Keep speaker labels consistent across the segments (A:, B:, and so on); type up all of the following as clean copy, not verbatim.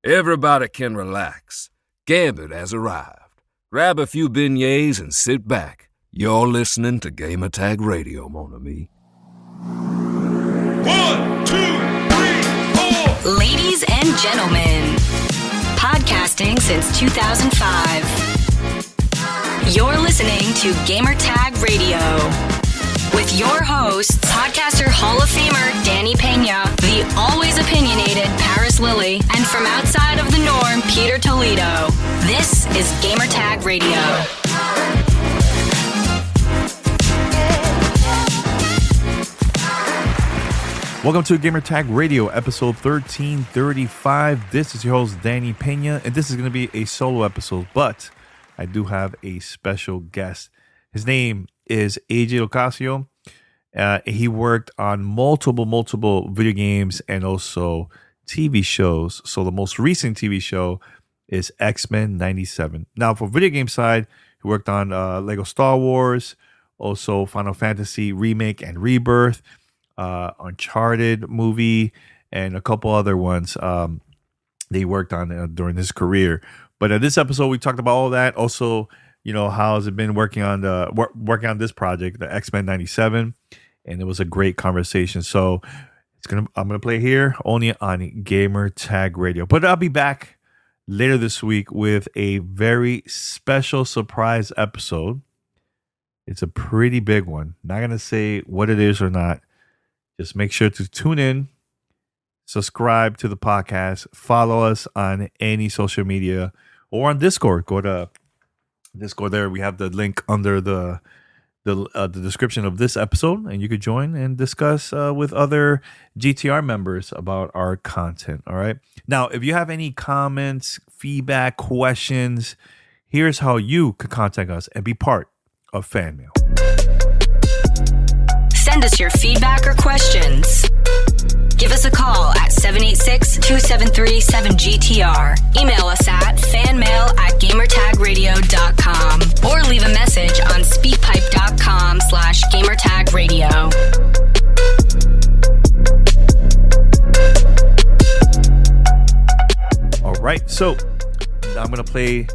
A: Everybody can relax. Gambit has arrived. Grab a few beignets and sit back. You're listening to Gamertag Radio, mon ami.
B: 1, 2, 3, 4.
C: Ladies and gentlemen, podcasting since 2005. You're listening to Gamertag Radio with your hosts, podcaster Hall of Famer Danny Peña, the always opinionated Paris Lily, and from outside of the norm, Peter Toledo. This is Gamertag Radio.
D: Welcome to Gamertag Radio, episode 1335. This is your host, Danny Peña, and this is going to be a solo episode, but I do have a special guest. His name is LoCascio. He worked on multiple video games and also TV shows. So the most recent TV show is X-Men 97. Now, for video game side, he worked on Lego Star Wars, also Final Fantasy Remake and Rebirth, Uncharted movie, and a couple other ones that he worked on during his career. But in this episode, we talked about all that. Also, you know, how has it been working on this project, the X-Men 97, and it was a great conversation. So I'm gonna play here only on Gamer Tag Radio. But I'll be back later this week with a very special surprise episode. It's a pretty big one. Not gonna say what it is or not. Just make sure to tune in, subscribe to the podcast, follow us on any social media or on Discord. Go to Discord there. We have the link under the description of this episode, and you could join and discuss with other GTR members about our content. All right. Now, if you have any comments, feedback, questions, here's how you could contact us and be part of Fan Mail.
C: Send us your feedback or questions. Give us a call at 786-273-7GTR. Email us at fanmail@gamertagradio.com or leave a message on speakpipe.com/gamertagradio.
D: All right, so I'm going to play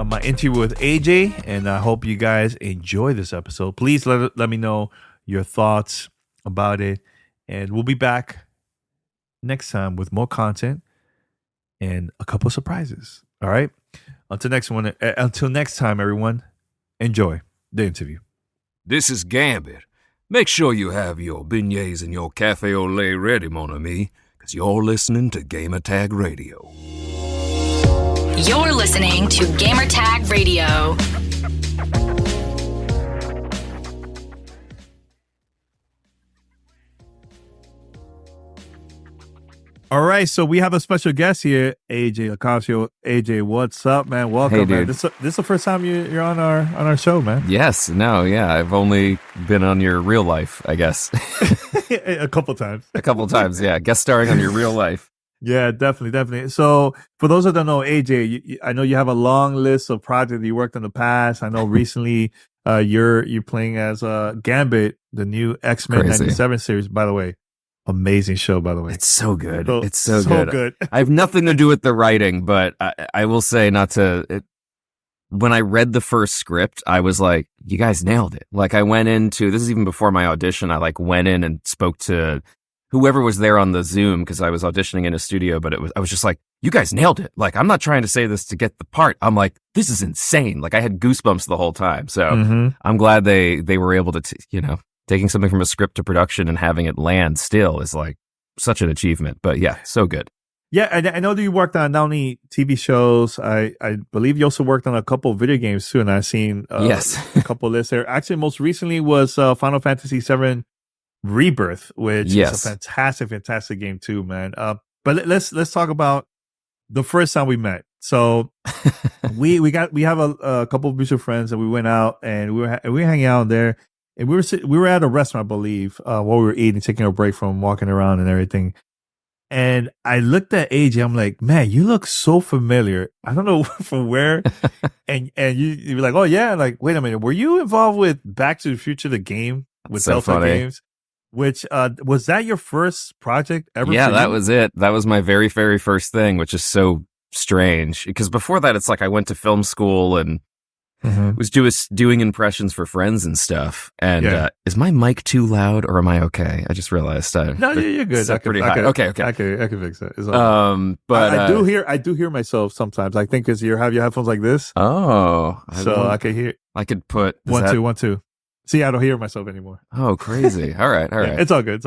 D: my interview with AJ, and I hope you guys enjoy this episode. Please let me know your thoughts about it, and we'll be back next time with more content and a couple of surprises. All right, until next time, everyone, enjoy the interview.
A: This is Gambit. Make sure you have your beignets and your cafe au lait ready, mon ami, because you're listening to Gamertag Radio.
C: You're listening to Gamertag Radio.
D: All right, so we have a special guest here, AJ LoCascio. AJ, what's up, man? Welcome,
A: hey,
D: man. This is the first time you're on our show, man.
E: Yes, I've only been on your real life, I guess.
D: A couple times,
E: yeah. Guest starring on your real life.
D: Yeah, definitely. So, for those that don't know, AJ, I know you have a long list of projects you worked on in the past. I know recently you're playing as Gambit, the new X-Men 97 series. By the way, amazing show. By the way,
E: it's so good. It's
D: so good.
E: I have nothing to do with the writing, but I will say when I read the first script, I was like, "You guys nailed it!" Like I went into this is even before my audition. I went in and spoke to whoever was there on the Zoom because I was auditioning in a studio, but I was just like, you guys nailed it. Like, I'm not trying to say this to get the part. I'm like, this is insane. Like I had goosebumps the whole time. So I'm glad they were able to, taking something from a script to production and having it land still is like such an achievement, but yeah, so good.
D: Yeah. I know that you worked on not only TV shows, I believe you also worked on a couple of video games too. And I've seen a couple lists there. Actually, most recently was Final Fantasy VII Rebirth, which is a fantastic game too, man. But let's talk about the first time we met. So we have a couple of mutual friends, and we went out and we were hanging out there, and we were at a restaurant, I believe, while we were eating, taking a break from walking around and everything. And I looked at AJ. I'm like, man, you look so familiar. I don't know from where. and you were like, oh yeah, like wait a minute, were you involved with Back to the Future, the game with
E: so
D: Delta
E: funny.
D: Games? Which was that your first project ever?
E: Yeah, that was it. That was my very, very first thing, which is so strange because before that, it's like I went to film school and was doing impressions for friends and stuff. And is my mic too loud or am I okay? I just realized.
D: No, you're good.
E: Pretty high. Okay.
D: I can fix it.
E: But
D: I do hear myself sometimes. I think because you have your headphones like this.
E: Oh,
D: I can hear.
E: I could put
D: 1 2. See, I don't hear myself anymore.
E: Oh, crazy. All right.
D: Yeah, it's all good.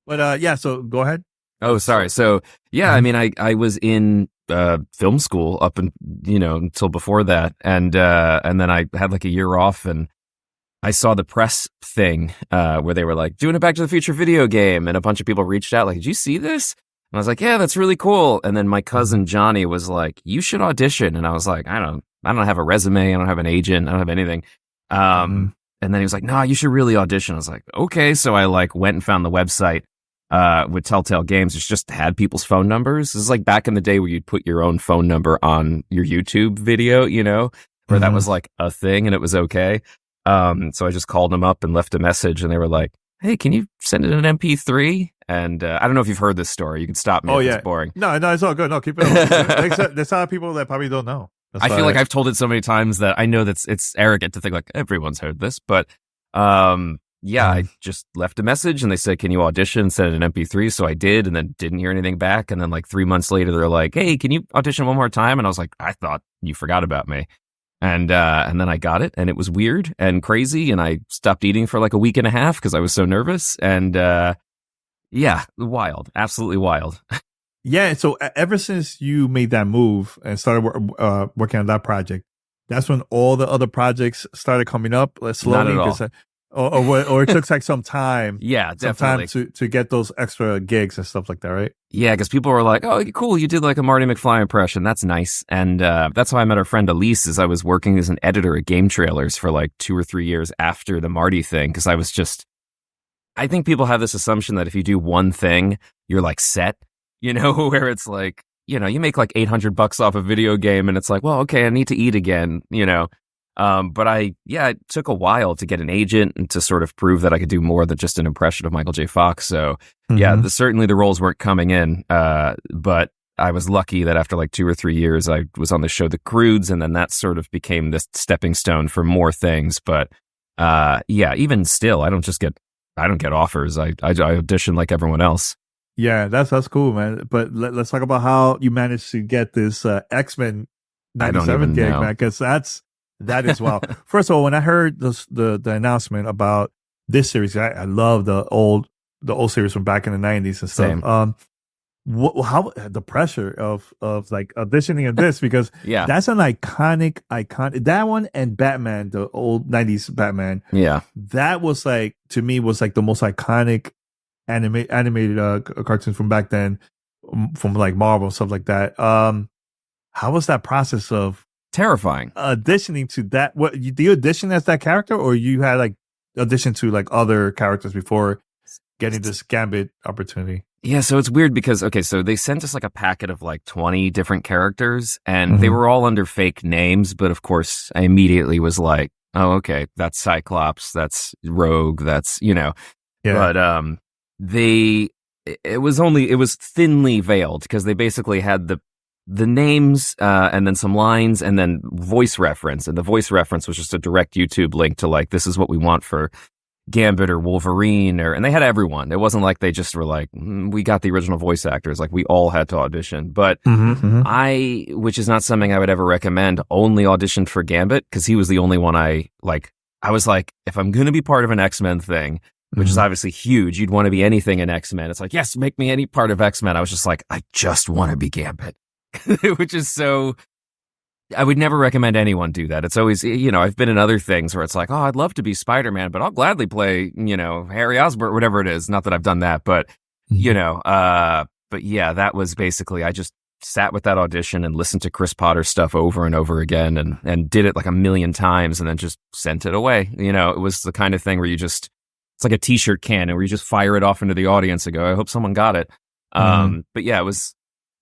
D: But so go ahead.
E: Oh, sorry. So I mean, I was in film school up until before that, and then I had like a year off, and I saw the press thing where they were like doing a Back to the Future video game, and a bunch of people reached out like, "Did you see this?" And I was like, "Yeah, that's really cool." And then my cousin Johnny was like, "You should audition," and I was like, "I don't have a resume, I don't have an agent, I don't have anything." And then he was like, "No, you should really audition." I was like, "Okay." So I like went and found the website. With Telltale Games, it's just had people's phone numbers. This is like back in the day where you'd put your own phone number on your YouTube video, where that was like a thing and it was okay. So I just called them up and left a message and they were like, "Hey, can you send it an MP3?" And I don't know if you've heard this story. You can stop me if it's boring.
D: No, it's all good. No, keep it. There's some people that probably don't know.
E: I feel like I've told it so many times that I know that it's arrogant to think like everyone's heard this, but I just left a message and they said, "Can you audition?" Send an MP3. So I did and then didn't hear anything back. And then like 3 months later, they're like, "Hey, can you audition one more time?" And I was like, "I thought you forgot about me." And then I got it and it was weird and crazy. And I stopped eating for like a week and a half because I was so nervous. And wild, absolutely wild.
D: Yeah. So ever since you made that move and started working on that project, that's when all the other projects started coming up slowly.
E: Not at all.
D: Or it took like some time.
E: Yeah, definitely.
D: Some time to get those extra gigs and stuff like that, right?
E: Yeah, because people were like, "Oh, cool, you did like a Marty McFly impression. That's nice." And that's how I met our friend Elise, is I was working as an editor at Game Trailers for like 2 or 3 years after the Marty thing, because I think people have this assumption that if you do one thing, you're like set, where it's like, you make like $800 off a video game and it's like, well, okay, I need to eat again, But it took a while to get an agent and to sort of prove that I could do more than just an impression of Michael J. Fox. So certainly the roles weren't coming in. But I was lucky that after like 2 or 3 years, I was on the show The Croods, and then that sort of became this stepping stone for more things. But even still, I don't get offers. I audition like everyone else.
D: Yeah, that's cool, man. But let's talk about how you managed to get this X-Men 97 gig, man, because that is wild. First of all, when I heard the announcement about this series, I love the old series from back in the 90s and stuff.
E: Same.
D: How the pressure of like auditioning in this, because that's an iconic that one, and Batman, the old 90s Batman.
E: Yeah.
D: That was like, to me, was like the most iconic animated cartoons from back then, from like Marvel and stuff like that. How was that process of
E: terrifying
D: auditioning to that? What, do you audition as that character, or you had like audition to like other characters before getting this Gambit opportunity?
E: Yeah, so it's weird because, so they sent us like a packet of like 20 different characters, and they were all under fake names, but of course I immediately was like, oh, okay, that's Cyclops, that's Rogue, that's, but it was thinly veiled, because they basically had the names, and then some lines, and then voice reference. And the voice reference was just a direct YouTube link to like, this is what we want for Gambit or Wolverine, and they had everyone. It wasn't like they just were like, we got the original voice actors. Like, we all had to audition. But which is not something I would ever recommend, only auditioned for Gambit, because he was the only one I was like, if I'm going to be part of an X-Men thing, which is obviously huge, you'd want to be anything in X-Men. It's like, yes, make me any part of X-Men. I was just like, I just want to be Gambit. Which is so, I would never recommend anyone do that. It's always, I've been in other things where it's like, oh, I'd love to be Spider-Man, but I'll gladly play, Harry Osborn, whatever it is. Not that I've done that, but, but yeah, that was basically, I just sat with that audition and listened to Chris Potter stuff over and over again, and did it like a million times, and then just sent it away. It was the kind of thing where it's like a t-shirt cannon where you just fire it off into the audience and go, I hope someone got it. But yeah, it was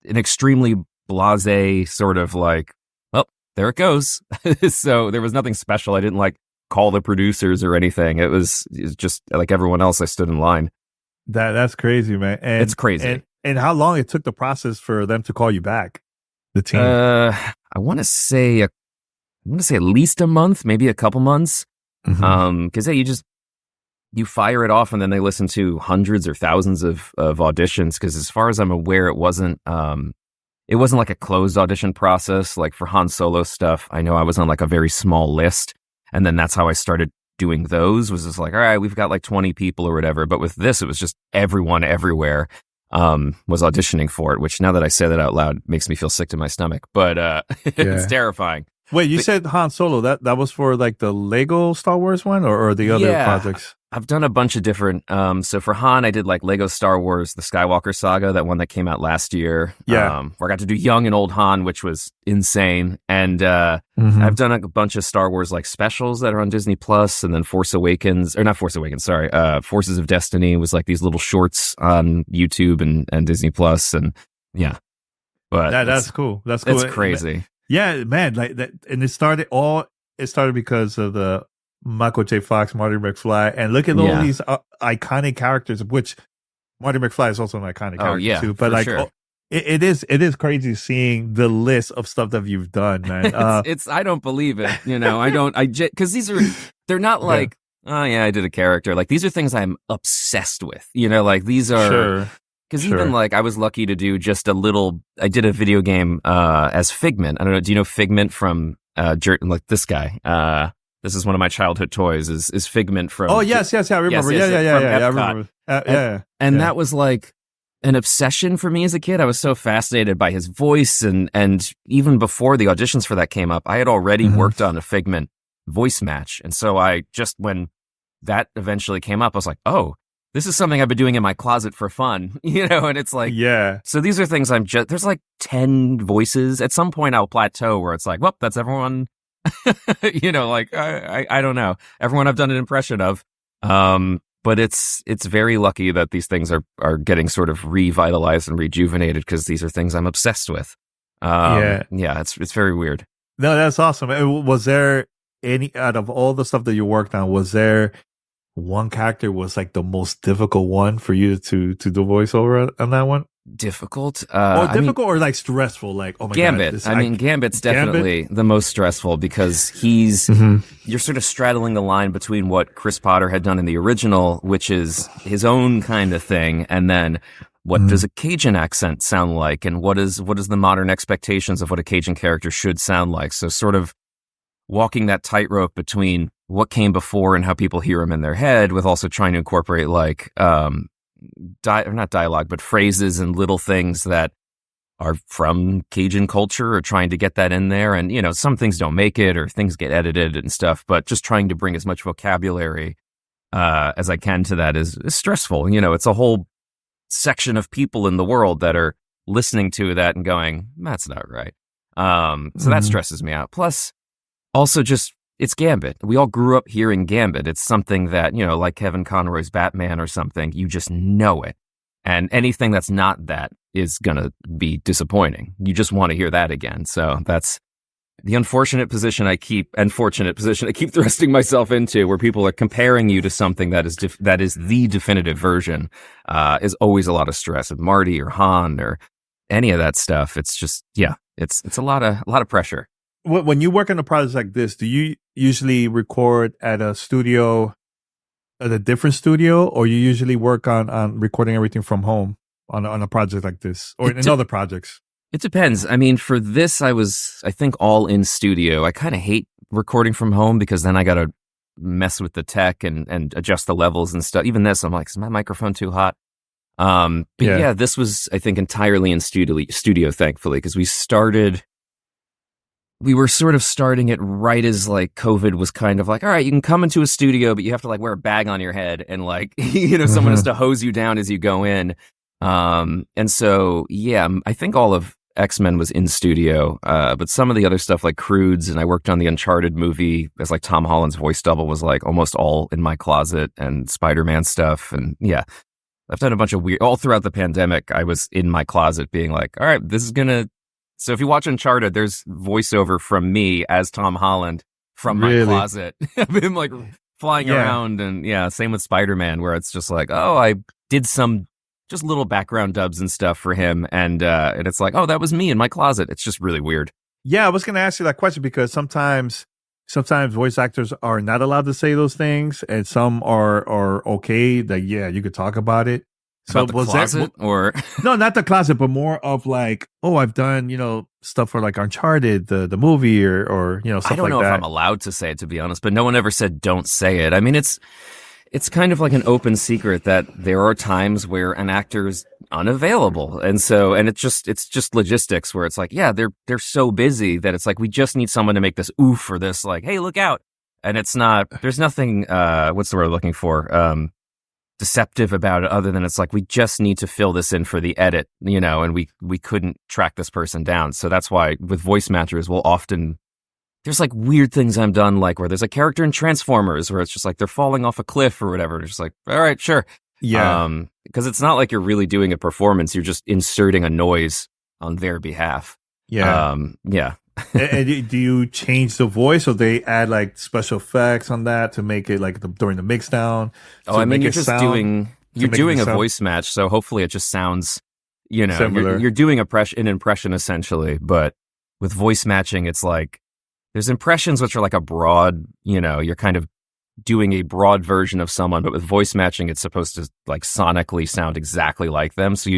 E: an extremely blasé sort of like, well, there it goes. So there was nothing special. I didn't like call the producers or anything. It was just like everyone else. I stood in line. That's
D: crazy, man. And
E: it's crazy.
D: And how long it took the process for them to call you back? the team?
E: I want to say at least a month, maybe a couple months. Because you fire it off and then they listen to hundreds or thousands of auditions. Because as far as I'm aware, it wasn't like a closed audition process. Like for Han Solo stuff, I know I was on like a very small list, and then that's how I started doing those. Was just like, all right, we've got like 20 people or whatever. But with this, it was just everyone everywhere was auditioning for it. Which now that I say that out loud, makes me feel sick to my stomach. But it's terrifying.
D: Wait, you said Han Solo. That was for like the Lego Star Wars one, or the other projects?
E: I've done a bunch of different. So for Han, I did like Lego Star Wars, the Skywalker Saga, that one that came out last year.
D: Yeah.
E: Where I got to do young and old Han, which was insane. And I've done a bunch of Star Wars like specials that are on Disney Plus, and then Forces of Destiny was like these little shorts on YouTube and Disney Plus, and yeah. But
D: that's cool. That's cool.
E: It's crazy.
D: Yeah, man. Like that, and it started because of the Michael J. Fox, Marty McFly, and look at all these iconic characters. Which Marty McFly is also an iconic character too. But like,
E: sure.
D: it is crazy seeing the list of stuff that you've done, man.
E: it's I don't believe it. Because they're not like, oh yeah, I did a character. Like these are things I'm obsessed with. Like these are. Sure. Because even like I was lucky to do just a little. I did a video game as Figment. I don't know. Do you know Figment from like this guy? This is one of my childhood toys. Is Figment from? Oh
D: yes, I remember. Yeah, I remember.
E: And that was like an obsession for me as a kid. I was so fascinated by his voice, and even before the auditions for that came up, I had already worked on a Figment voice match, and so when that eventually came up, I was like, oh. This is something I've been doing in my closet for fun, and it's like, so these are things there's like 10 voices. At some point I'll plateau where it's like, well, that's everyone, like, I don't know. Everyone I've done an impression of. But it's very lucky that these things are getting sort of revitalized and rejuvenated, because these are things I'm obsessed with. It's very weird.
D: No, that's awesome. Was there any, out of all the stuff that you worked on, was there one character was like the most difficult one for you to do voiceover on that one?
E: Difficult?
D: Or like stressful? Like, oh my
E: Gambit.
D: God.
E: Gambit's definitely the most stressful, because he's, you're sort of straddling the line between what Chris Potter had done in the original, which is his own kind of thing, and then what does a Cajun accent sound like, and what is the modern expectations of what a Cajun character should sound like. So sort of walking that tightrope between what came before and how people hear him in their head, with also trying to incorporate like, not dialogue, but phrases and little things that are from Cajun culture, or trying to get that in there. And, some things don't make it, or things get edited and stuff, but just trying to bring as much vocabulary, as I can to that is stressful. It's a whole section of people in the world that are listening to that and going, that's not right. So that stresses me out. Plus also just, it's Gambit. We all grew up hearing Gambit. It's something that, like Kevin Conroy's Batman or something, you just know it. And anything that's not that is going to be disappointing. You just want to hear that again. So that's the unfortunate position I keep thrusting myself into, where people are comparing you to something that is the definitive version, is always a lot of stress. With Marty or Han or any of that stuff, it's just, it's a lot of pressure.
D: When you work on a project like this, do you usually record at a different studio, or you usually work on recording everything from home on a project like this, or in other projects?
E: It depends. I mean, for this, I think all in studio. I kind of hate recording from home, because then I got to mess with the tech and adjust the levels and stuff. Even this, I'm like, is my microphone too hot? This was, I think, entirely in studio, thankfully, because we were sort of starting it right as like COVID was kind of like, all right, you can come into a studio, but you have to like wear a bag on your head, and like, someone has to hose you down as you go in. And so, I think all of X-Men was in studio, but some of the other stuff like Crudes, and I worked on the Uncharted movie as like Tom Holland's voice double, was like almost all in my closet, and Spider-Man stuff. And I've done a bunch of all throughout the pandemic. I was in my closet being like, all right, so if you watch Uncharted, there's voiceover from me as Tom Holland from my closet. I've been like flying around, and same with Spider-Man, where it's just like, oh, I did some just little background dubs and stuff for him. And it's like, oh, that was me in my closet. It's just really weird.
D: Yeah, I was going to ask you that question because sometimes voice actors are not allowed to say those things, and some are okay. That you could talk about it. So
E: About the closet or
D: no, not the closet, but more of like, oh, I've done stuff for like Uncharted, the movie, or stuff like that.
E: I don't know if I'm allowed to say it, to be honest, but no one ever said don't say it. I mean, it's kind of like an open secret that there are times where an actor is unavailable, and it's just logistics where it's like, yeah, they're so busy that it's like we just need someone to make this oof for this, like, hey, look out, and it's not. There's nothing. What's the word I'm looking for? Deceptive about it, other than it's like we just need to fill this in for the edit, and we couldn't track this person down. So that's why with voice matchers, we'll often. There's like weird things I've done, like where there's a character in Transformers where it's just like they're falling off a cliff or whatever. It's just like, all right, sure.
D: Yeah.
E: Because it's not like you're really doing a performance. You're just inserting a noise on their behalf.
D: Yeah.
E: Yeah.
D: And do you change the voice, or they add like special effects on that to make it like during the mix down?
E: Oh, I mean, you're just doing a voice match. So hopefully it just sounds, you're doing an impression essentially. But with voice matching, it's like, there's impressions which are like a broad, you're kind of doing a broad version of someone, but with voice matching, it's supposed to like sonically sound exactly like them. So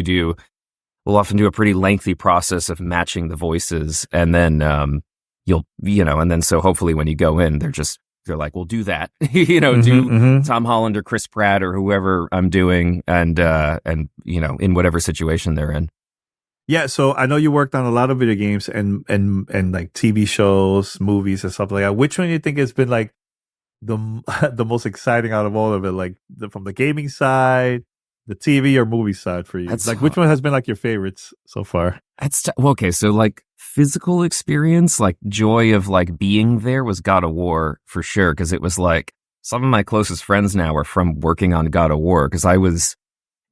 E: we'll often do a pretty lengthy process of matching the voices, and then and then so hopefully when you go in, they're like, we'll do that, do Tom Holland or Chris Pratt or whoever I'm doing, and in whatever situation they're in.
D: Yeah, so I know you worked on a lot of video games and like TV shows, movies, and stuff like that. Which one do you think has been like the most exciting out of all of it? Like from the gaming side, the TV or movie side for you? Which one has been like your favorites so far?
E: Okay, so like physical experience, like joy of like being there was God of War for sure, because it was like some of my closest friends now are from working on God of War, because I was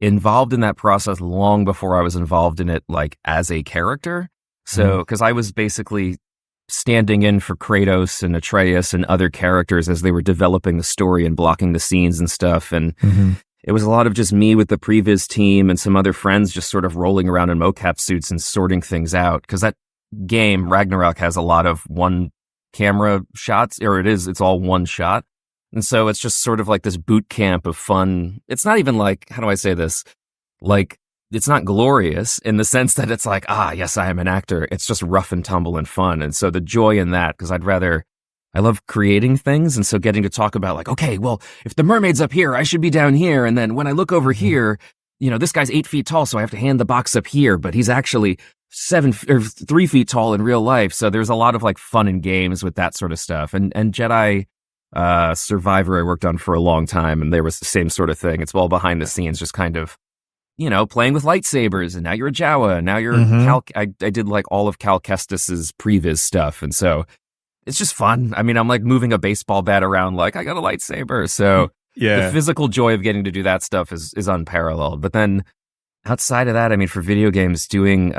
E: involved in that process long before I was involved in it like as a character. So because I was basically standing in for Kratos and Atreus and other characters as they were developing the story and blocking the scenes and stuff, and it was a lot of just me with the previs team and some other friends just sort of rolling around in mocap suits and sorting things out, because that game Ragnarok has a lot of one camera shots, or it's all one shot. And so it's just sort of like this boot camp of fun. It's not even like, how do I say this? Like, it's not glorious in the sense that it's like, yes, I am an actor. It's just rough and tumble and fun. And so the joy in that, because I love creating things. And so getting to talk about like, okay, well, if the mermaid's up here, I should be down here. And then when I look over here, this guy's 8 feet tall, so I have to hand the box up here, but he's actually 3 feet tall in real life. So there's a lot of like fun and games with that sort of stuff. And Jedi Survivor I worked on for a long time, and there was the same sort of thing. It's all behind the scenes, just kind of, playing with lightsabers, and now you're a Jawa, and now you're Cal. I did like all of Cal Kestis's previs stuff, and so it's just fun. I mean, I'm like moving a baseball bat around like I got a lightsaber. So the physical joy of getting to do that stuff is unparalleled. But then outside of that, I mean, for video games, doing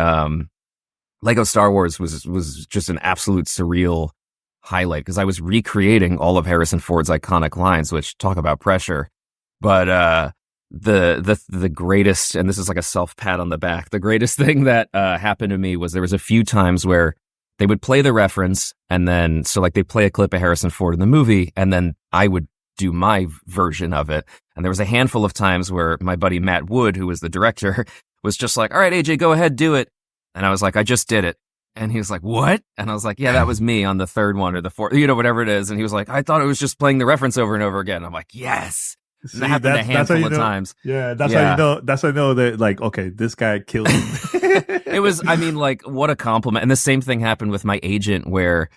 E: Lego Star Wars was just an absolute surreal highlight, because I was recreating all of Harrison Ford's iconic lines, which talk about pressure. But the greatest, and this is like a self pat on the back, the greatest thing that happened to me was there was a few times where they would play the reference, and then so like they play a clip of Harrison Ford in the movie, and then I would do my version of it. And there was a handful of times where my buddy Matt Wood, who was the director, was just like, all right, AJ, go ahead, do it. And I was like, I just did it. And he was like, what? And I was like, yeah, that was me on the third one or the fourth, whatever it is. And he was like, I thought it was just playing the reference over and over again. I'm like, yes.
D: See,
E: that happened a handful of times.
D: Yeah, that's how you know. That's how you know that, like, okay, this guy killed him.
E: It was, I mean, like, what a compliment. And the same thing happened with my agent, where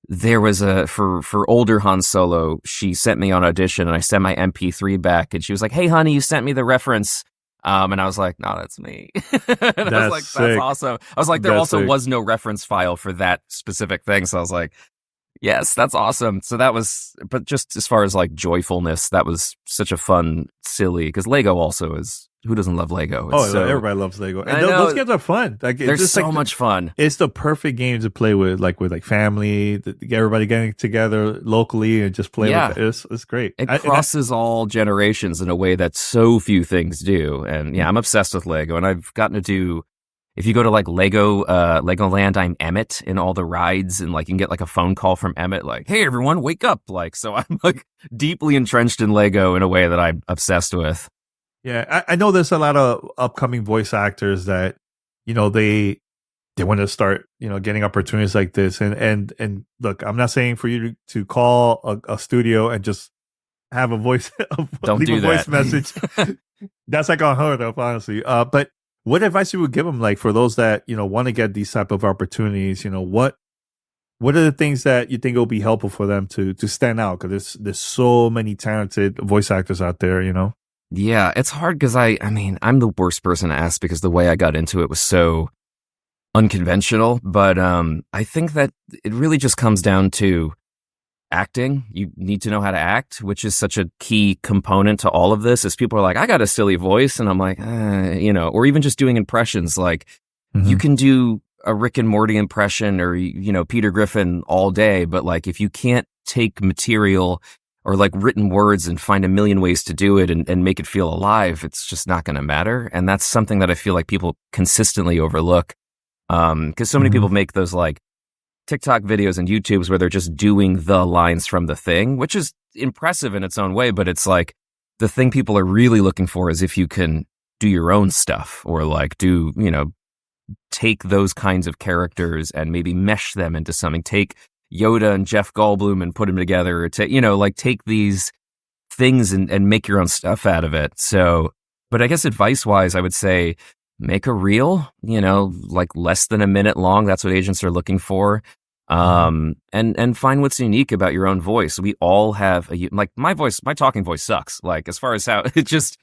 E: there was for older Han Solo, she sent me on audition, and I sent my MP3 back, and she was like, hey, honey, you sent me the reference. And I was like, no, that's me. And I was like, that's awesome. I was like, there was no reference file for that specific thing. So I was like, yes, that's awesome. So that was, but just as far as like joyfulness, that was such a fun, silly, because Lego also is who doesn't love Lego?
D: Everybody loves Lego, and those games are fun. Like
E: they're so much fun.
D: It's the perfect game to play with family, everybody getting together locally and just play with it. It's great.
E: It crosses all generations in a way that so few things do. And I'm obsessed with Lego, and I've gotten to do. If you go to like Legoland, I'm Emmett in all the rides, and like you can get like a phone call from Emmett, like, "Hey everyone, wake up!" Like, so I'm like deeply entrenched in Lego in a way that I'm obsessed with.
D: Yeah, I know there's a lot of upcoming voice actors that they want to start getting opportunities like this, and look, I'm not saying for you to call a studio and just have a voice,
E: don't do
D: voice
E: that.
D: message. That's like unheard of, honestly. But what advice you would give them, like for those that want to get these type of opportunities? What are the things that you think will be helpful for them to stand out? Because there's so many talented voice actors out there.
E: Yeah, it's hard because I'm the worst person to ask because the way I got into it was so unconventional. But I think that it really just comes down to acting. You need to know how to act, which is such a key component to all of this. As people are like, I got a silly voice, and I'm like, or even just doing impressions. Like, you can do a Rick and Morty impression or Peter Griffin all day, but like if you can't take material or like written words and find a million ways to do it and make it feel alive, it's just not going to matter. And that's something that I feel like people consistently overlook. Because so many people make those like TikTok videos and YouTubes where they're just doing the lines from the thing, which is impressive in its own way. But it's like the thing people are really looking for is if you can do your own stuff or like take those kinds of characters and maybe mesh them into something. Take Yoda and Jeff Goldblum and put them together, or take these things and make your own stuff out of it. So, but I guess advice-wise, I would say make a reel, like less than a minute long. That's what agents are looking for. And find what's unique about your own voice. We all have my talking voice sucks. Like as far as how I just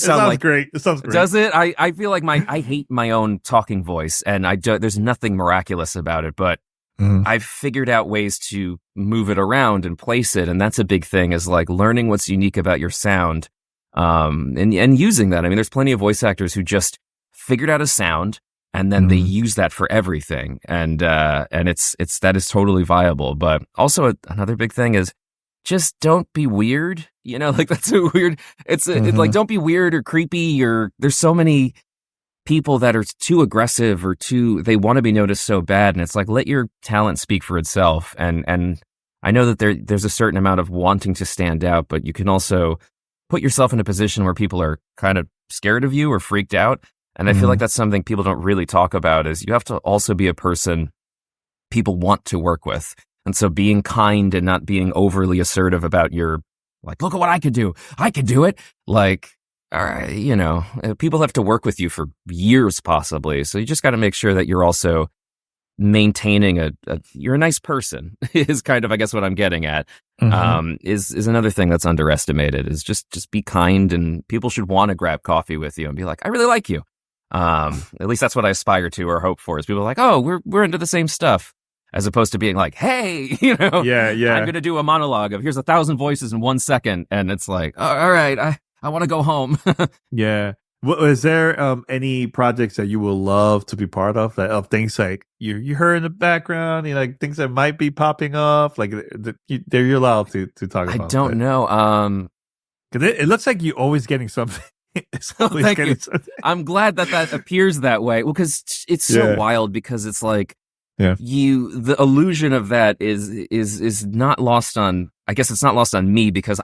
E: sound like
D: great. It sounds great.
E: Does it? I feel like I hate my own talking voice, and there's nothing miraculous about it, but I've figured out ways to move it around and place it. And that's a big thing, is like learning what's unique about your sound. And using that. I mean, there's plenty of voice actors who just figured out a sound and then they use that for everything. And that is totally viable. But also another big thing is just don't be weird. Like that's a weird, it's like, don't be weird or creepy, or there's so many people that are too aggressive or they want to be noticed so bad. And it's like, let your talent speak for itself. And I know that there's a certain amount of wanting to stand out, but you can also put yourself in a position where people are kind of scared of you or freaked out. And I feel like that's something people don't really talk about, is you have to also be a person people want to work with. And so being kind and not being overly assertive about your, like, look at what I could do. I could do it. Like, all right, people have to work with you for years possibly. So you just got to make sure that you're also maintaining you're a nice person is kind of, I guess, what I'm getting at. Is another thing that's underestimated, is just be kind, and people should want to grab coffee with you and be like, I really like you. At least that's what I aspire to or hope for, is people are like, oh, we're into the same stuff, as opposed to being like, hey,
D: yeah,
E: I'm going to do a monologue of here's 1,000 voices in 1 second. And it's like, oh, all right, I want to go home.
D: Yeah. Well, is there any projects that you will love to be part of, of things like you heard in the background, like things that might be popping up, like you're allowed to talk about?
E: I don't know.
D: Because it looks like you're always getting something.
E: Thank you. I'm glad that appears that way. Well, because it's so wild, because it's like, the illusion of that is not lost on, I guess it's not lost on me, because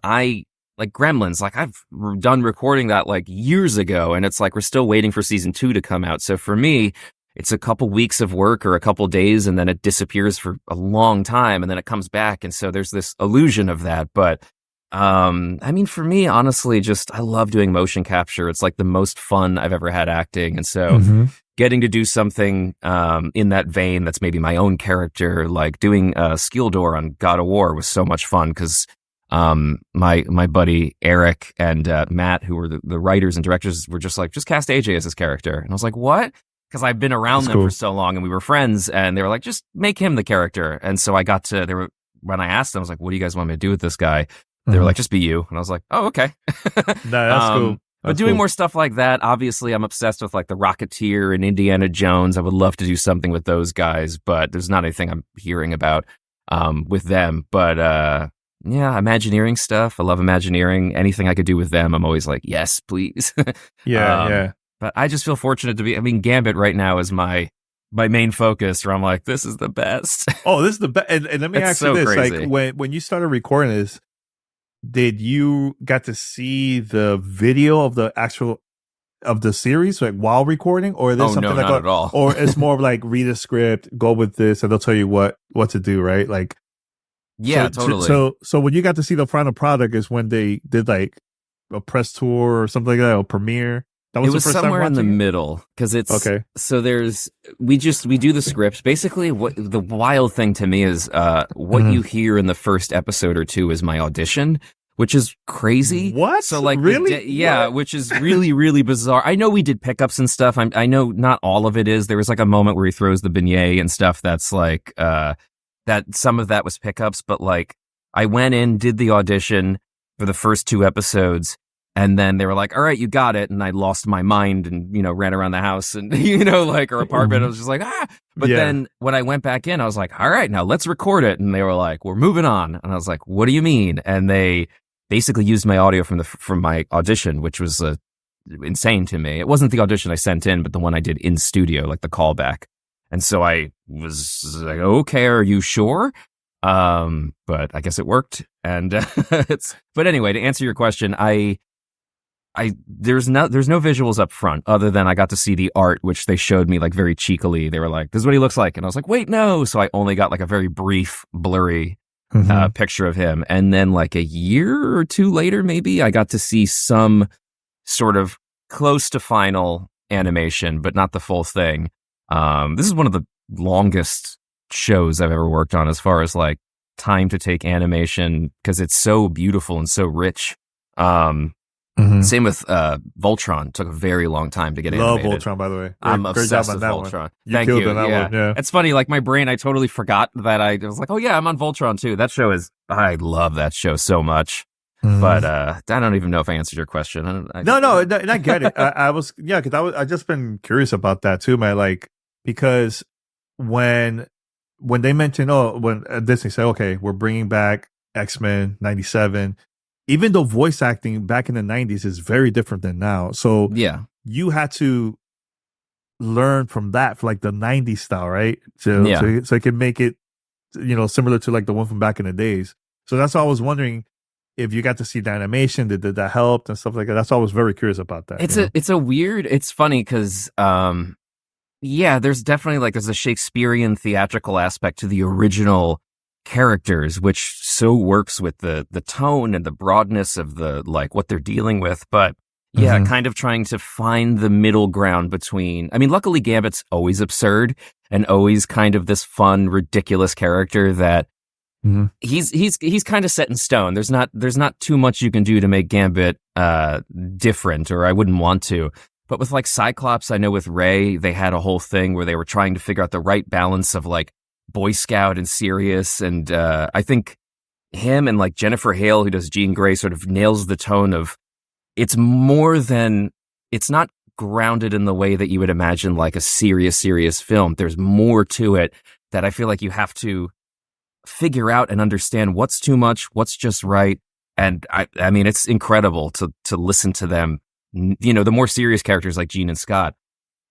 E: like Gremlins, like I've done recording that like years ago, and it's like we're still waiting for season 2 to come out. So for me, it's a couple weeks of work or a couple days, and then it disappears for a long time, and then it comes back. And so there's this illusion of that. But I mean, for me, honestly, I love doing motion capture. It's like the most fun I've ever had acting. And so getting to do something in that vein that's maybe my own character, like doing Skildor on God of War, was so much fun, because my buddy Eric and Matt, who were the writers and directors, were just like, just cast AJ as his character. And I was like, what? Because I've been around them for so long, and we were friends, and they were like, just make him the character. And so I got to, when I asked them, I was like, what do you guys want me to do with this guy? They were like, just be you. And I was like, oh, okay.
D: No, that's cool.
E: But doing more stuff like that, obviously I'm obsessed with like the Rocketeer and Indiana Jones. I would love to do something with those guys, but there's not anything I'm hearing about with them. But yeah, Imagineering stuff. I love Imagineering. Anything I could do with them, I'm always like, yes, please.
D: Yeah.
E: But I just feel fortunate to be, I mean, Gambit right now is my main focus, where I'm like, this is the best.
D: Oh, this is the best. And let me
E: It's
D: ask
E: so
D: you this.
E: crazy.
D: Like when you started recording this, did you got to see the video of the series like while recording, or is this something
E: no,
D: like
E: not at all.
D: or it's more of like read a script, go with this, and they'll tell you what to do, right? Like,
E: Yeah,
D: so,
E: totally.
D: So when you got to see the final product is when they did like a press tour or something like that, or premiere. That
E: It was
D: the first time
E: somewhere in the
D: watching it?
E: middle, because it's
D: Okay.
E: So we do the scripts. Basically, what the wild thing to me is what you hear in the first episode or two is my audition, which is crazy.
D: What?
E: So like,
D: Really?
E: yeah,
D: What?
E: which is really really bizarre. I know we did pickups and stuff. I know not all of it is. There was like a moment where he throws the beignet and stuff. That's like that. Some of that was pickups, but like I went in, did the audition for the first 2 episodes. And then they were like, all right, you got it. And I lost my mind and, ran around the house and, like our apartment. I was just like, ah. But then when I went back in, I was like, all right, now let's record it. And they were like, we're moving on. And I was like, what do you mean? And they basically used my audio from my audition, which was insane to me. It wasn't the audition I sent in, but the one I did in studio, like the callback. And so I was like, okay, are you sure? But I guess it worked. And but anyway, to answer your question, there's no visuals up front other than I got to see the art, which they showed me like very cheekily. They were like, this is what he looks like. And I was like, wait, no. So I only got like a very brief, blurry picture of him. And then like a year or 2 later, maybe I got to see some sort of close to final animation, but not the full thing. This is one of the longest shows I've ever worked on as far as like time to take animation, because it's so beautiful and so rich. Same with Voltron. Took a very long time to get animated.
D: Love Voltron, by the way.
E: I'm
D: Great
E: obsessed
D: job on
E: with
D: that
E: Voltron.
D: one.
E: Thank
D: killed
E: you.
D: on that one, yeah.
E: It's funny, like my brain, I totally forgot that I was like, oh yeah, I'm on Voltron too. That show I love that show so much. But I don't even know if I answered your question.
D: No, and I get it. Because I just been curious about that too, man. Like, because when they mentioned, when Disney said, okay, we're bringing back X-Men 97, even though voice acting back in the 90s is very different than now. So
E: yeah,
D: you had to learn from that for like the 90s style, right? So it can make it, similar to like the one from back in the days. So that's why I was wondering if you got to see the animation, did that help and stuff like that. That's why I was very curious about that.
E: It's funny because, there's definitely like, there's a Shakespearean theatrical aspect to the original characters, which so works with the tone and the broadness of the like what they're dealing with. But kind of trying to find the middle ground between, I mean, luckily Gambit's always absurd and always kind of this fun, ridiculous character that he's kind of set in stone. There's not too much you can do to make Gambit different, or I wouldn't want to. But with like Cyclops, I know with Ray, they had a whole thing where they were trying to figure out the right balance of like Boy Scout and serious, and I think him and like Jennifer Hale, who does Jean Grey, sort of nails the tone of it's not grounded in the way that you would imagine like a serious film. There's more to it that I feel like you have to figure out and understand what's too much, what's just right. And I mean, it's incredible to listen to them. The more serious characters like Jean and Scott,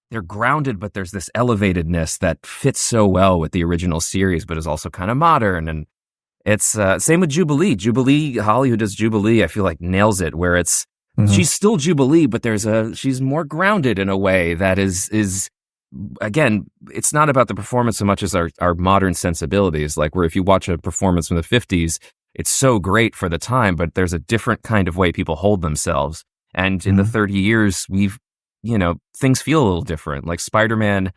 E: they're grounded, but there's this elevatedness that fits so well with the original series, but is also kind of modern. And it's same with Jubilee. Jubilee, Holly, who does Jubilee, I feel like nails it, where it's she's still Jubilee, but she's more grounded in a way that is again, it's not about the performance so much as our modern sensibilities. Like where if you watch a performance from the 50s, it's so great for the time, but there's a different kind of way people hold themselves. And in the 30 years, we've things feel a little different. Like Spider-Man,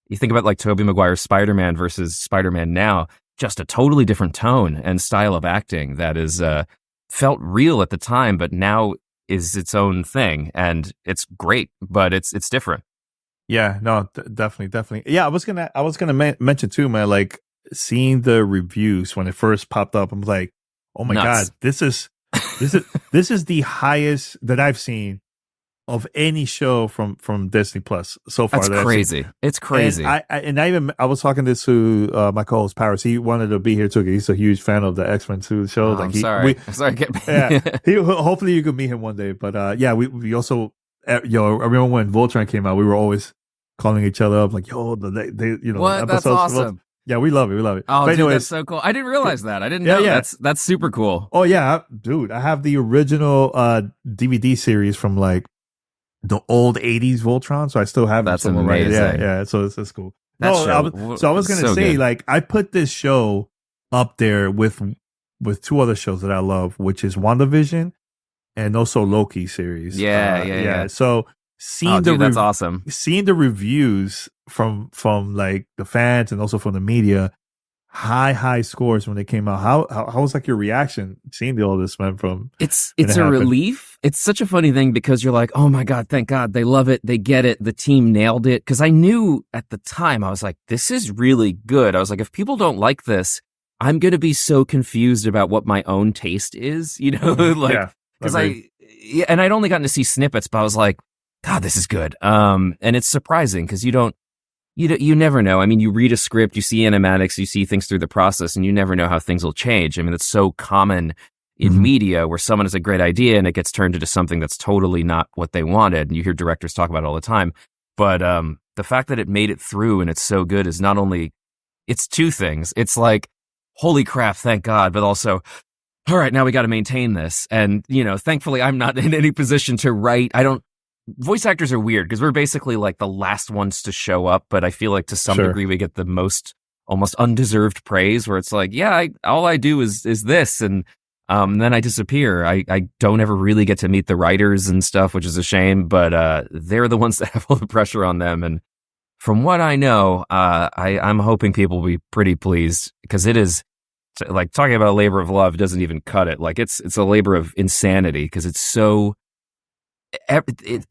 E: you think about like Tobey Maguire's Spider-Man versus Spider-Man now, just a totally different tone and style of acting that is felt real at the time, but now is its own thing, and it's great, but it's different.
D: Yeah, no, definitely. Yeah, I was gonna mention too, man. Like seeing the reviews when it first popped up, I'm like, oh my
E: Nuts.
D: god, this is the highest that I've seen of any show from Disney Plus so far.
E: That's crazy. It's crazy.
D: And I was talking this to my co-host Paris. He wanted to be here too. He's a huge fan of the X-Men 2 show.
E: I'm sorry.
D: Hopefully you could meet him one day. But we also, I remember when Voltron came out, we were always calling each other up like, yo,
E: what?
D: episodes.
E: That's awesome.
D: Yeah, we love it.
E: Oh,
D: but
E: dude,
D: anyways,
E: that's so cool. I didn't realize that. I didn't know.
D: Yeah.
E: That's super cool.
D: Oh yeah, dude, I have the original DVD series from like the old 80s Voltron, so I still have
E: That's
D: it somewhere.
E: amazing.
D: Right? Yeah, so it's cool.
E: That
D: I
E: show
D: was gonna
E: so
D: say,
E: good.
D: like, I put this show up there with two other shows that I love, which is WandaVision and also Loki series.
E: Yeah.
D: So
E: that's awesome.
D: Seeing the reviews from like the fans and also from the media, high scores when they came out. How was like your reaction seeing all this, man?
E: It's a relief. It's such a funny thing because you're like, oh my God, thank God they love it, they get it, the team nailed it. Because I knew at the time, I was like, this is really good. I was like, if people don't like this, I'm gonna be so confused about what my own taste is, like because and I'd only gotten to see snippets, but I was like, God, this is good. And it's surprising because you never know. I mean, you read a script, you see animatics, you see things through the process, and you never know how things will change. I mean, it's so common in media where someone has a great idea and it gets turned into something that's totally not what they wanted. And you hear directors talk about it all the time. But the fact that it made it through and it's so good is not only, it's two things. It's like, holy crap, thank God, but also, all right, now we got to maintain this. And, thankfully I'm not in any position to write. Voice actors are weird because we're basically like the last ones to show up, but I feel like to some degree we get the most almost undeserved praise where it's like, all I do is this. And then I disappear. I don't ever really get to meet the writers and stuff, which is a shame, but they're the ones that have all the pressure on them. And from what I know, I'm hoping people will be pretty pleased because it is like talking about a labor of love doesn't even cut it. Like it's a labor of insanity because it's so, I don't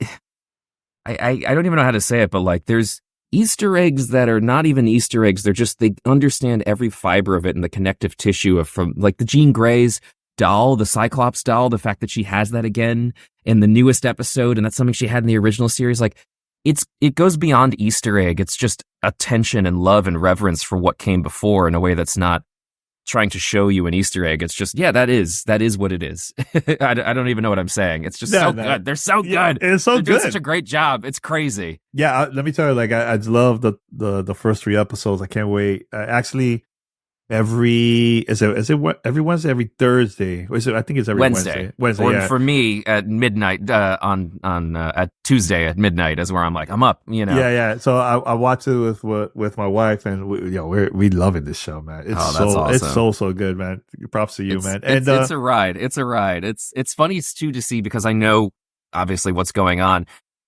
E: even know how to say it, but like there's Easter eggs that are not even Easter eggs. They're just, they understand every fiber of it and the connective tissue from like the Jean Grey's doll, the Cyclops doll, the fact that she has that again in the newest episode. And that's something she had in the original series. Like it goes beyond Easter egg. It's just attention and love and reverence for what came before in a way that's not trying to show you an Easter egg. It's just, that is what it is. I don't even know what I'm saying. It's just good. They're so good.
D: It's so
E: They're
D: good.
E: doing such a great job. It's crazy.
D: Yeah, let me tell you, like I love the first 3 episodes. I can't wait. Actually, every Wednesday, every Thursday. I think it's every Wednesday.
E: Or for me at midnight on at Tuesday at midnight is where I'm like, I'm up.
D: Yeah. So I watch it with my wife, and we loving this show, man. It's
E: that's awesome.
D: It's so good, man. Props to you, man.
E: And it's a ride. It's a ride. It's funny too to see because I know obviously what's going on.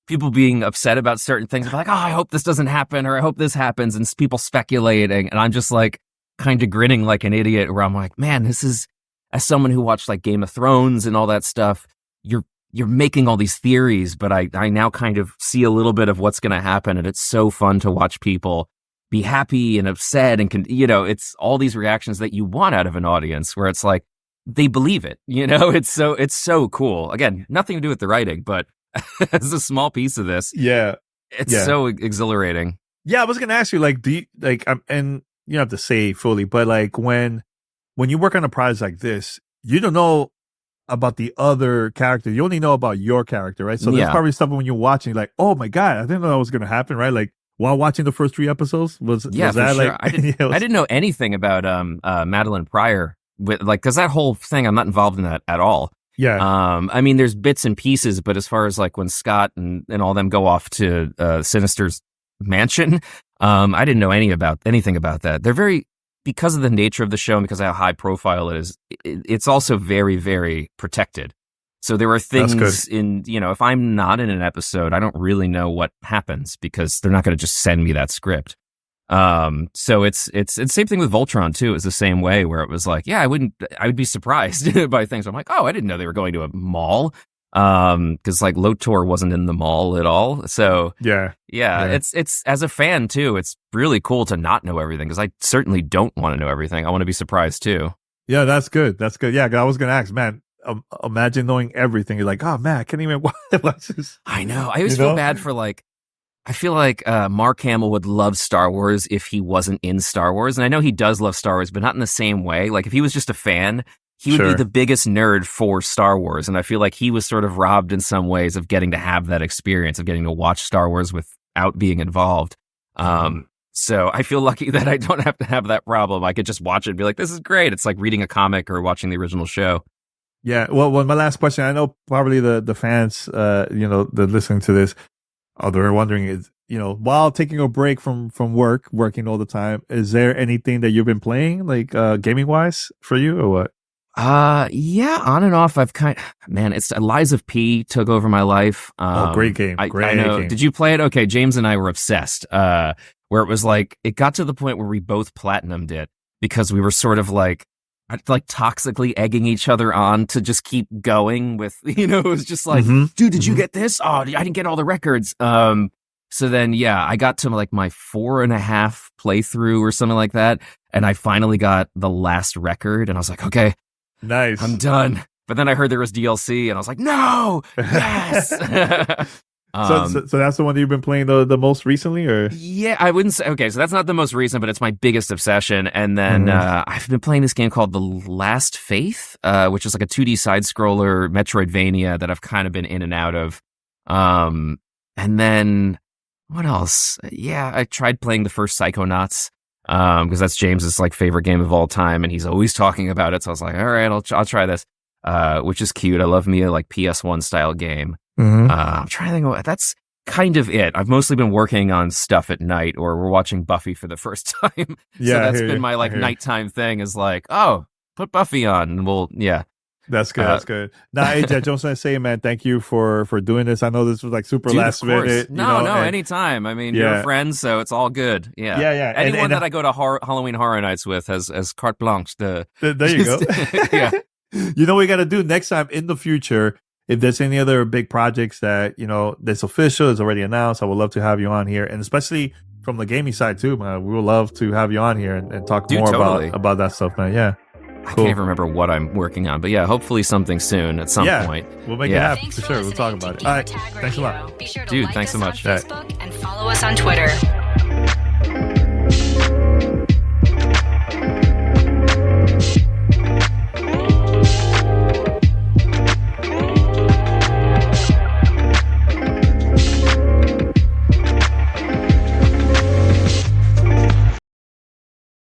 E: People being upset about certain things, like, oh, I hope this doesn't happen, or I hope this happens, and people speculating, and I'm just like, kind of grinning like an idiot where I'm like, man, this is, as someone who watched like Game of Thrones and all that stuff, you're making all these theories, but I now kind of see a little bit of what's going to happen. And it's so fun to watch people be happy and upset. And it's all these reactions that you want out of an audience where it's like, they believe it, it's so cool. Again, nothing to do with the writing, but as a small piece of this, it's so exhilarating.
D: Yeah. I was going to ask you, like, do you like, and you don't have to say fully, but like when you work on a project like this, you don't know about the other character. You only know about your character, right? So there's probably stuff when you're watching, like, oh my God, I didn't know that was going to happen, right? Like while watching the first 3 episodes, was that
E: sure.
D: like?
E: I didn't know anything about Madeline Pryor, because that whole thing, I'm not involved in that at all.
D: Yeah.
E: I mean, there's bits and pieces, but as far as like when Scott and all them go off to Sinister's mansion, I didn't know anything about that. They're very, because of the nature of the show and because of how high profile it is, it's also very, very protected. So there are things in, if I'm not in an episode, I don't really know what happens because they're not going to just send me that script. So it's same thing with Voltron too. It's the same way where it was like, I would be surprised by things. I'm like, oh, I didn't know they were going to a mall. Cause like LoTor wasn't in the mall at all. So yeah. It's as a fan too, it's really cool to not know everything. Cause I certainly don't want to know everything. I want to be surprised too.
D: Yeah, that's good. Yeah. I was going to ask, man, imagine knowing everything. You're like, oh man, I can't even watch this.
E: I know. I always feel bad for I feel like Mark Hamill would love Star Wars if he wasn't in Star Wars. And I know he does love Star Wars, but not in the same way. Like if he was just a fan, he would be the biggest nerd for Star Wars. And I feel like he was sort of robbed in some ways of getting to have that experience of getting to watch Star Wars without being involved. So I feel lucky that I don't have to have that problem. I could just watch it and be like, this is great. It's like reading a comic or watching the original show.
D: Yeah. Well, my last question, I know probably the fans, that listening to this, they're wondering is, while taking a break from working all the time, is there anything that you've been playing, like gaming wise for you or what?
E: Yeah, on and off. It's Lies of P took over my life.
D: Great game.
E: I know. Game. Did you play it? Okay. James and I were obsessed, where it was like, it got to the point where we both platinumed it because we were sort of like toxically egging each other on to just keep going with, it was just like, dude, did you get this? Oh, I didn't get all the records. So then, yeah, I got to like my 4.5 playthrough or something like that. And I finally got the last record and I was like, okay,
D: nice,
E: I'm done. But then I heard there was DLC and I was like, no, yes.
D: So that's the one that you've been playing the most recently, or?
E: Yeah, I wouldn't say. Okay, so that's not the most recent, but it's my biggest obsession. And then I've been playing this game called The Last Faith, which is like a 2D side scroller Metroidvania that I've kind of been in and out of. And then what else? Yeah, I tried playing the first Psychonauts because that's James's like favorite game of all time, and he's always talking about it. So I was like, all right, I'll try this, which is cute. I love me a like PS1 style game. I'm trying to think of, that's kind of it. I've mostly been working on stuff at night, or we're watching Buffy for the first time.
D: Yeah,
E: so that's been my like nighttime thing is like, oh, put Buffy on and
D: That's good. That's good. Now, I just want to say, man, thank you for doing this. I know this was like super last minute.
E: No, anytime. I mean, you're friends, so it's all good. Yeah.
D: Yeah.
E: Anyone that I go to Halloween Horror Nights with has carte blanche.
D: There you go.
E: Yeah.
D: You know what we got to do next time in the future? If there's any other big projects that, that's official, is already announced, I would love to have you on here. And especially from the gaming side too, man. We would love to have you on here and talk more about that stuff, man. Yeah.
E: I can't even remember what I'm working on, but yeah, hopefully something soon at some point.
D: We'll make it happen for sure. We'll talk about it. All right. Thanks a lot.
C: Be sure to
E: Dude,
C: like
E: thanks so
C: us
E: much.
C: on Facebook and follow us on Twitter.